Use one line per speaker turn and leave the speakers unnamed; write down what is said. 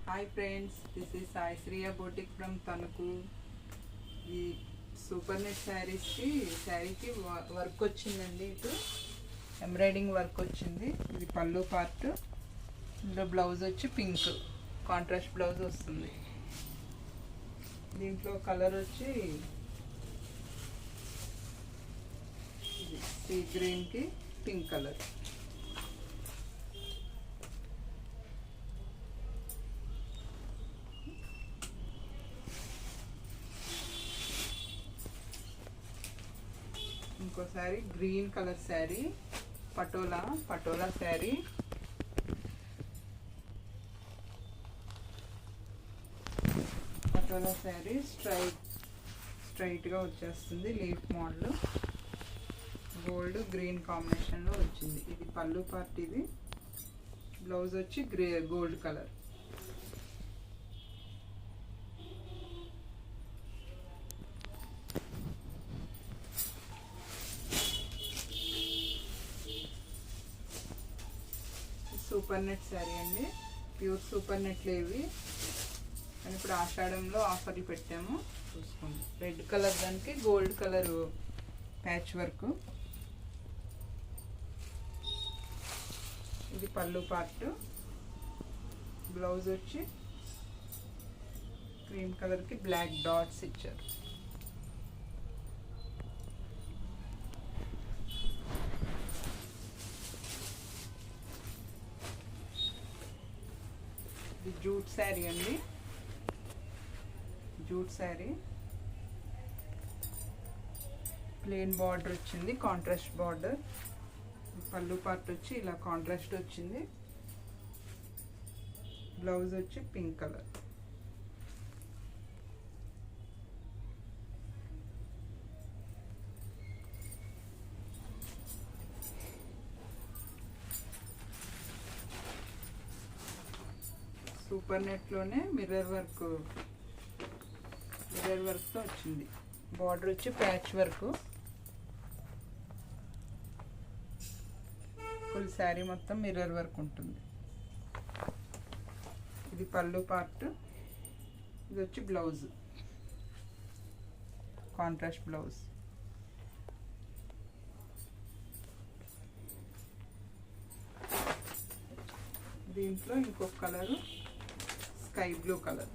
Hi friends, this is Sai Shriya boutique from Tanuku. ఈ super net శారీకి work వచ్చిందండి. ఇటు ఎంబ్రాయిడింగ్ వర్క్ వచ్చింది. ఇది పళ్ళు పార్ట్. ఇందులో బ్లౌజ్ వచ్చి పింక్ కాంట్రాస్ట్ బ్లౌజ్ వస్తుంది. దీంట్లో కలర్ వచ్చి సీ గ్రీన్కి పింక్ కలర్. ఇంకోసారి గ్రీన్ కలర్ శారీ, పటోలా శారీ. పటోలా శారీ స్ట్రైట్గా వచ్చేస్తుంది. లీఫ్ మోడల్ గోల్డ్ గ్రీన్ కాంబినేషన్లో వచ్చింది. ఇది పళ్ళు పార్ట్. ఇది బ్లౌజ్ వచ్చి gold colour. Super net sari అండి. ప్యూర్ సూపర్ నెట్లు ఇవి. కానీ ఇప్పుడు ఆషాఢంలో ఆఫర్లు పెట్టాము, చూసుకోండి. రెడ్ కలర్ దానికి గోల్డ్ కలర్ ప్యాచ్ వర్క్. ఇది పళ్ళు పార్ట్. బ్లౌజ్ వచ్చి క్రీమ్ కలర్కి బ్లాక్ డాట్స్ ఇచ్చారు. ఇది జూట్ శారీ అండి. జూట్ శారీ ప్లెయిన్ బార్డర్ వచ్చింది, కాంట్రాస్ట్ బార్డర్. పళ్ళు పార్ట్ వచ్చి ఇలా కాంట్రాస్ట్ వచ్చింది. బ్లౌజ్ వచ్చి పింక్ కలర్. సూపర్ నెట్లోనే మిర్రర్ వర్క్తో వచ్చింది. బార్డర్ వచ్చి ప్యాచ్ వర్క్. ఫుల్ శారీ మొత్తం మిర్రర్ వర్క్ ఉంటుంది. ఇది పళ్ళు పార్ట్. ఇది వచ్చి బ్లౌజ్, కాంట్రాస్ట్ బ్లౌజ్. దీంట్లో ఇంకొక కలరు స్కై బ్లూ కలర్.